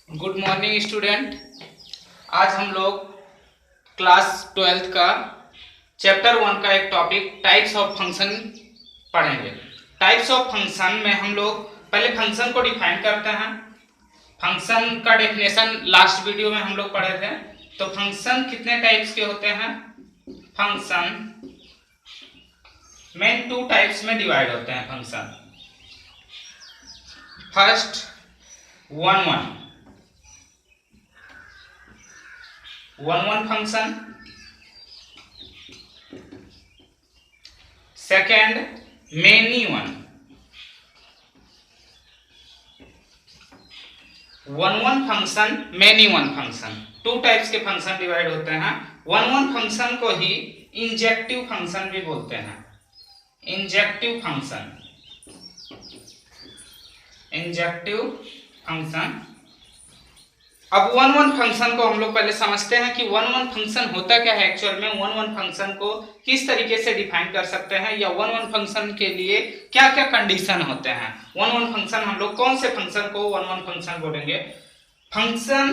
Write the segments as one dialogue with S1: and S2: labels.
S1: Good morning student. आज हम लोग क्लास 12th का चैप्टर 1 का एक टॉपिक टाइप्स ऑफ फंक्शन पढ़ेंगे। टाइप्स ऑफ फंक्शन में हम लोग पहले फंक्शन को डिफाइन करते हैं। फंक्शन का डेफिनेशन लास्ट वीडियो में हम लोग पढ़े थे। तो फंक्शन कितने टाइप्स के होते हैं? फंक्शन मेन 2 टाइप्स में डिवाइड होते हैं function. First one function, second many one function, many one function. 2 types के फंक्शन डिवाइड होते हैं। वन फंक्शन को ही इंजेक्टिव फंक्शन भी बोलते हैं। इंजेक्टिव फंक्शन अब वन फंक्शन को हम लोग पहले समझते हैं कि वन फंक्शन होता क्या है। एक्चुअल में वन फंक्शन को किस तरीके से डिफाइन कर सकते हैं, या वन फंक्शन के लिए क्या क्या कंडीशन होते हैं। वन फंक्शन हम लोग कौन से फंक्शन को वन फंक्शन बोलेंगे? फंक्शन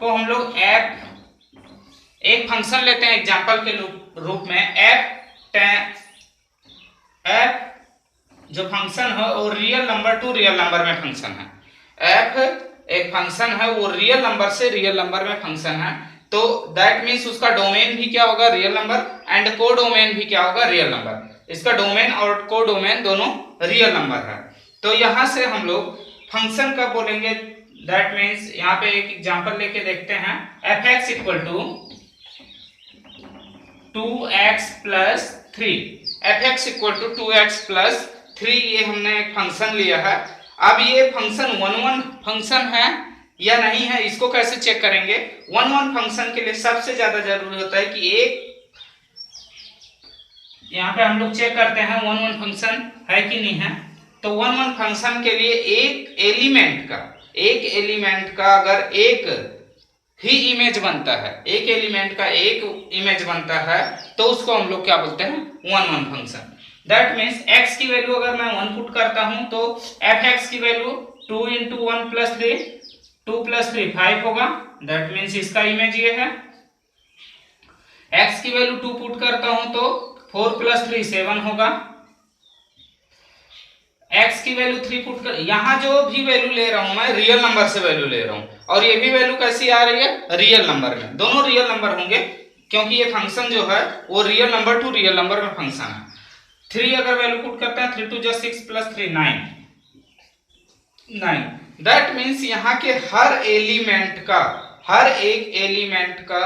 S1: को हम लोग एक फंक्शन लेते हैं एग्जांपल के रूप में एफ जो फंक्शन है वो real number to real number में फंक्शन है। एफ एक फंक्शन है, वो रियल नंबर से रियल नंबर में फंक्शन है। तो दैट मीन्स उसका डोमेन भी क्या होगा? रियल नंबर, एंड को डोमेन भी क्या होगा? Real number. इसका डोमेन और को डोमेन दोनों रियल नंबर है। तो यहां से हम लोग फंक्शन कब बोलेंगे? दैट मीन्स यहाँ पे एक एग्जांपल लेके देखते हैं। F x equal to 2x plus 3। F x equal to 2x plus 3 ये हमने एक फंक्शन लिया है। अब ये फंक्शन वन फंक्शन है या नहीं है, इसको कैसे चेक करेंगे? वन फंक्शन के लिए सबसे ज्यादा जरूरी होता है कि एक यहाँ पे हम लोग चेक करते हैं वन फंक्शन है कि नहीं है। तो वन फंक्शन के लिए एक एलिमेंट का अगर एक ही इमेज बनता है, एक एलिमेंट का एक इमेज बनता है, तो उसको हम लोग क्या बोलते हैं? One function. That means x की वैल्यू अगर मैं 1 पुट करता हूं तो एफ एक्स की वैल्यू 2 इंटू 1 प्लस 3, 2 प्लस 3 5 होगा। दैट मीन्स इसका इमेज ये है। x की वैल्यू 2 पुट करता हूं तो 4 प्लस 3 7 होगा। x की वैल्यू 3 पुट कर, यहां जो भी वैल्यू ले रहा हूं मैं रियल नंबर से वैल्यू ले रहा हूं, और ये भी वैल्यू कैसी आ रही है? रियल नंबर में। दोनों रियल नंबर होंगे क्योंकि ये फंक्शन जो है वो real number to real number में फंक्शन है। 3 अगर वैल्यू पुट करते हैं 3 2 जा 6 प्लस 3 9। दैट मीन्स यहाँ के हर एक एलिमेंट का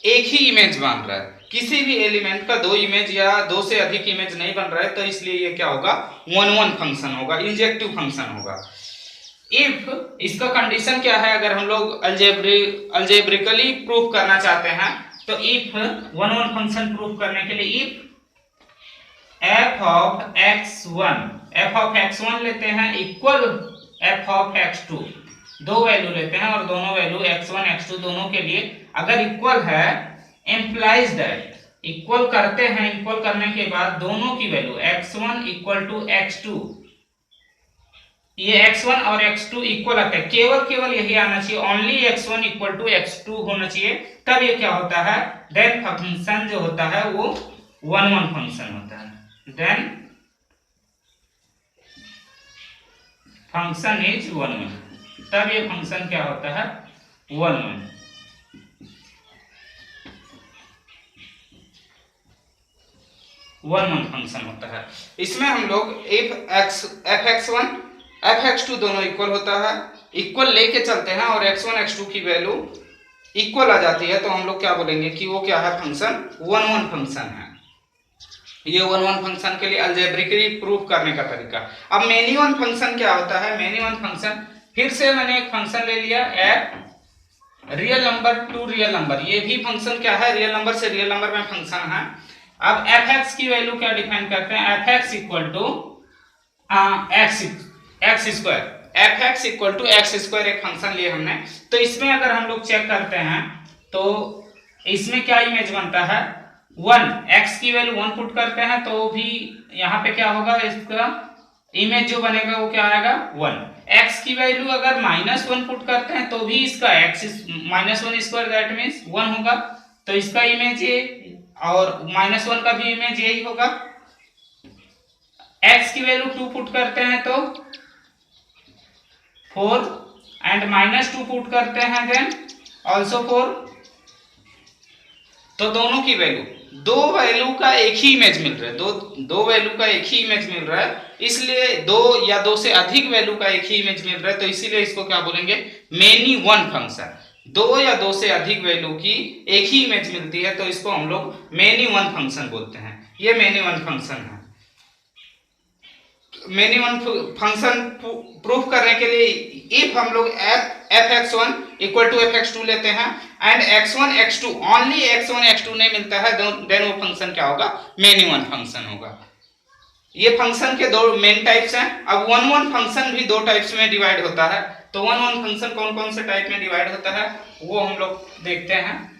S1: एक ही इमेज बन रहा है। किसी भी एलिमेंट का 2 इमेज या 2 से अधिक इमेज नहीं बन रहा है, तो इसलिए ये क्या होगा? वन फंक्शन होगा, इंजेक्टिव फंक्शन होगा। इफ इसका कंडीशन क्या है? अगर हम लोग अल्जेब्रिकली प्रूफ करना चाहते हैं तो इफ वन फंक्शन प्रूफ करने के लिए इफ f of x1 लेते हैं equal f of x2, 2 value लेते हैं और दोनों वैल्यू x1 x2 दोनों के लिए अगर इक्वल है, इंप्लाइज दैट इक्वल करते हैं। इक्वल करने के बाद दोनों की value x1 equal to x2, ये x1 और x2 इक्वल आता है। केवल यही आना चाहिए, only x1 equal to x2 होना चाहिए, तब ये क्या होता है? देन फंक्शन जो होता है वो वन फंक्शन होता है। देन फंक्शन इज वन, तब ये फंक्शन क्या होता है? वन फंक्शन होता है। इसमें हम लोग एफ एक्स टू दोनों इक्वल होता है, इक्वल लेके चलते हैं और x1 x2 की वैल्यू इक्वल आ जाती है, तो हम लोग क्या बोलेंगे कि वो क्या है? फंक्शन वन फंक्शन है। ये वन फंक्शन के लिए अलजेब्रिकली प्रूफ करने का तरीका। अब मेनी वन फंक्शन क्या होता है? मेनी वन फंक्शन, फिर से मैंने एक फंक्शन ले लिया f real number to real number. ये भी फंक्शन क्या है? रियल नंबर से रियल नंबर में फंक्शन है। अब एफ एक्स की वैल्यू क्या डिफाइन करते हैं? F x equal to x square. F x equal to x square एक फंक्शन लिए हमने। तो इसमें अगर हम लोग चेक करते हैं तो इसमें क्या इमेज बनता है? 1, x की वैल्यू 1 पुट करते हैं तो भी यहाँ पे क्या होगा? इसका इमेज जो बनेगा वो क्या आएगा 1। x की वैल्यू अगर -1 पुट करते हैं तो भी इसका x -1 स्क्वायर दैट मीन्स 1 होगा, तो इसका इमेज ये और -1 का भी इमेज यही होगा। x की वैल्यू 2 पुट करते हैं तो 4 एंड -2 पुट करते हैं देन ऑल्सो 4। तो दोनों की वैल्यू, दो वैल्यू का एक ही इमेज मिल रहा है, दो वैल्यू का एक ही इमेज मिल रहा है, इसलिए दो या दो से अधिक वैल्यू का एक ही इमेज मिल रहा है, तो इसीलिए इसको क्या बोलेंगे मेनी वन फंक्शन। दो या दो से अधिक वैल्यू की एक ही इमेज मिलती है तो इसको हम लोग मेनी वन फंक्शन बोलते हैं। ये मेनी वन फंक्शन है। मेनी वन फंक्शन प्रूफ करने के लिए इफ हम लोग f(x1) इक्वल टू f(x2) लेते हैं and x1 x2 only x1 x2 नहीं मिलता है देन वो फंक्शन क्या होगा मेनी वन फंक्शन होगा। ये फंक्शन के दो मेन टाइप्स हैं। अब वन वन फंक्शन भी दो टाइप्स में डिवाइड होता है, तो वन वन फंक्शन कौन कौन से टाइप में डिवाइड होता है वो हम लोग देखते हैं।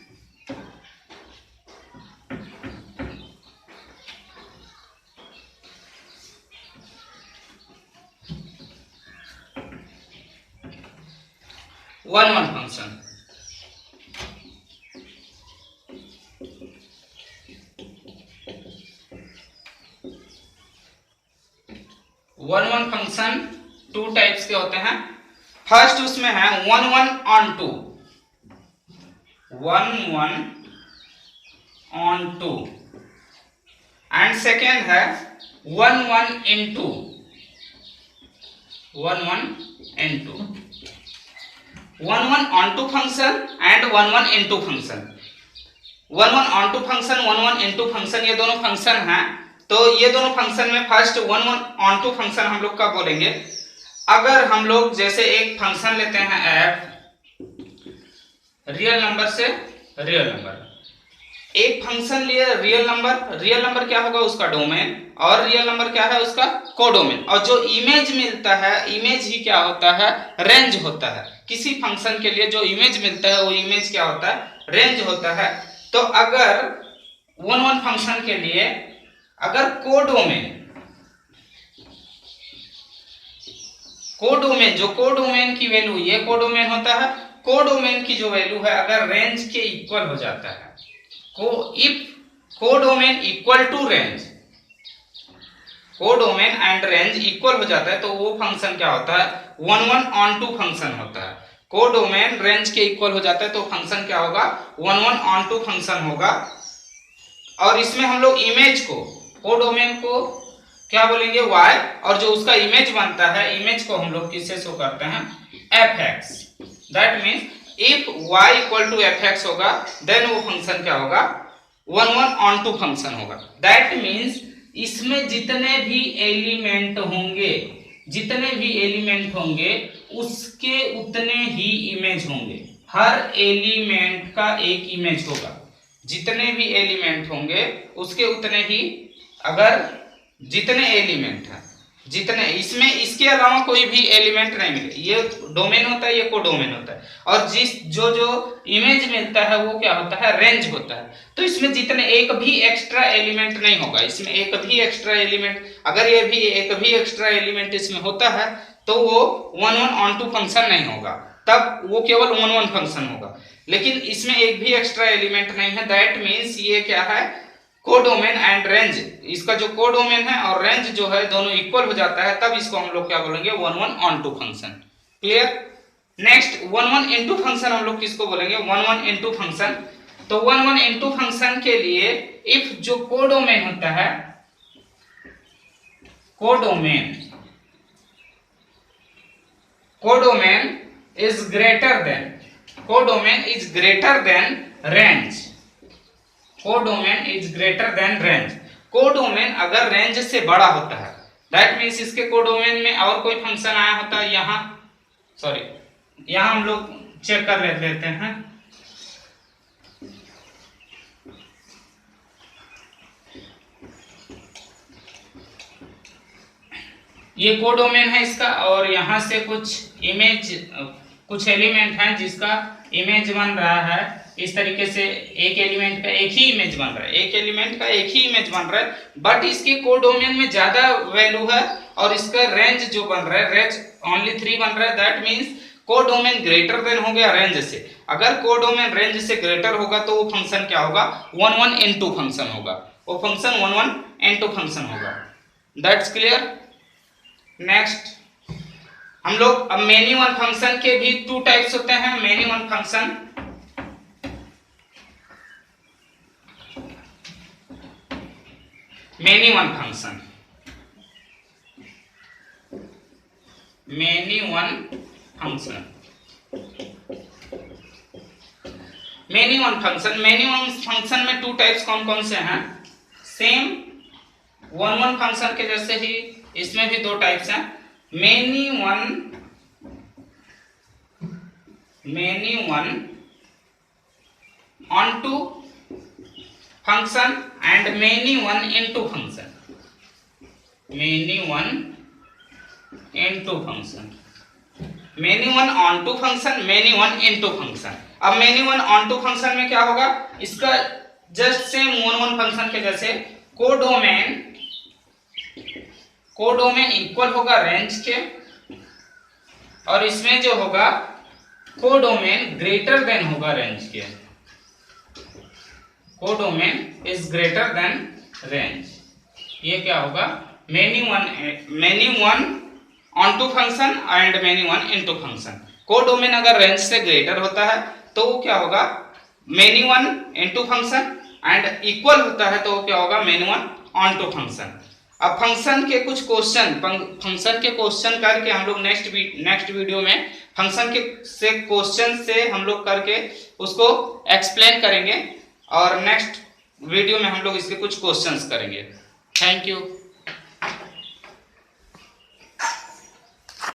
S1: One one function, one one function two types के होते हैं। फर्स्ट उसमें है one one onto, one one onto, and second है one one into, one one into, one one onto function and one one into function. One one onto function, one one into function, ये दोनों function हैं। तो ये दोनों function में first one one onto function हम लोग कब बोलेंगे, अगर हम लोग जैसे एक फंक्शन लेते हैं f रियल नंबर से रियल नंबर, एक फंक्शन लिए रियल नंबर क्या होगा उसका डोमेन, और रियल नंबर क्या है उसका कोडोमेन, और जो इमेज मिलता है इमेज ही क्या होता है रेंज होता है। किसी फंक्शन के लिए जो इमेज मिलता है वो इमेज क्या होता है रेंज होता है। तो अगर वन वन फंक्शन के लिए अगर कोडोमेन जो कोडोमेन की वैल्यू, ये कोडोमेन होता है, कोडोमेन की जो वैल्यू है अगर रेंज के इक्वल हो जाता है, if codomain equal to range, codomain and range equal हो जाता है तो वो फंक्शन क्या होता है one one onto function होता है। कोडोमेन रेंज के इक्वल हो जाता है तो फंक्शन क्या होगा one one onto function होगा। और इसमें हम लोग इमेज को, कोडोमेन को क्या बोलेंगे y, और जो उसका इमेज बनता है इमेज को हम लोग किससे शो करते हैं fx। That means if y equal to fx होगा देन वो फंक्शन क्या होगा one one onto function होगा। दैट मीन्स इसमें जितने भी एलिमेंट होंगे उसके उतने ही इमेज होंगे, हर एलिमेंट का एक इमेज होगा। जितने भी एलिमेंट होंगे उसके उतने ही, अगर जितने एलिमेंट हैं जितने, इसमें इसके अलावा कोई भी एलिमेंट नहीं मिले, ये डोमेन होता है, ये कोडोमेन होता है, और जो इमेज मिलता है वो क्या होता है रेंज होता है। तो इसमें जितने एक भी एक्स्ट्रा एलिमेंट नहीं होगा, इसमें एक भी एक्स्ट्रा एलिमेंट, अगर ये भी एक भी एक्स्ट्रा एलिमेंट इसमें होता है तो वो one one onto function नहीं होगा, तब वो केवल वन वन फंक्शन होगा। लेकिन इसमें एक भी एक्स्ट्रा एलिमेंट नहीं है, दैट मीन्स ये क्या है कोडोमेन एंड रेंज, इसका जो कोडोमेन है और रेंज जो है दोनों इक्वल हो जाता है, तब इसको हम लोग क्या बोलेंगे one one onto function. Clear. Next one one into function हम लोग किसको बोलेंगे वन वन इनटू फंक्शन। तो वन वन इनटू फंक्शन के लिए इफ जो कोडोमेन होता है, codomain is greater than, codomain is greater than range, codomain is greater than range. Codomain अगर रेंज से बड़ा होता है दैट मीन्स इसके कोडोमेन में और कोई फंक्शन आया होता है, यहाँ हम लोग चेक कर लेते हैं। ये कोडोमेन है इसका, और यहाँ से कुछ एलिमेंट हैं जिसका इमेज बन रहा है इस तरीके से, एक एलिमेंट का एक ही इमेज बन रहा है, एक एलिमेंट का एक ही इमेज बन रहा है, बट इसके कोडोमेन में ज्यादा वैल्यू है और इसका रेंज जो बन रहा है, रेंज ओनली 3 बन रहा है, that means codomain greater then हो गया रेंज से। अगर कोडोमेन रेंज से ग्रेटर होगा तो वो फंक्शन क्या होगा, 11n2 फंक्शन होगा, वो फंक्शन 11n2 फंक्शन होगा। That's clear. नेक्स्ट हम लोग अब मेनी वन फंक्शन के भी 2 टाइप्स होते हैं। Many one function, many one function, many one function, many one function. Many one function में 2 टाइप्स कौन कौन से हैं? सेम वन फंक्शन के जैसे ही इसमें भी 2 टाइप्स हैं। Many one onto function and many one into function, many one into function, many one onto function, many one into function. अब many one onto function में क्या होगा, इसका जस्ट सेम वन फंक्शन के जैसे codomain equal होगा range के, और इसमें जो होगा कोडोमेन ग्रेटर देन होगा रेंज के, codomain is greater than range. ये क्या होगा, many one onto function and many one into function. Codomain अगर रेंज से ग्रेटर होता है तो वो क्या होगा, many one into function, and equal होता है तो वो क्या होगा, many one onto function. अब फंक्शन के कुछ क्वेश्चन, फंक्शन के क्वेश्चन करके हम लोग नेक्स्ट वीडियो में फंक्शन के से क्वेश्चन से हम लोग करके उसको एक्सप्लेन करेंगे, और नेक्स्ट वीडियो में हम लोग इसके कुछ क्वेश्चंस करेंगे। Thank you.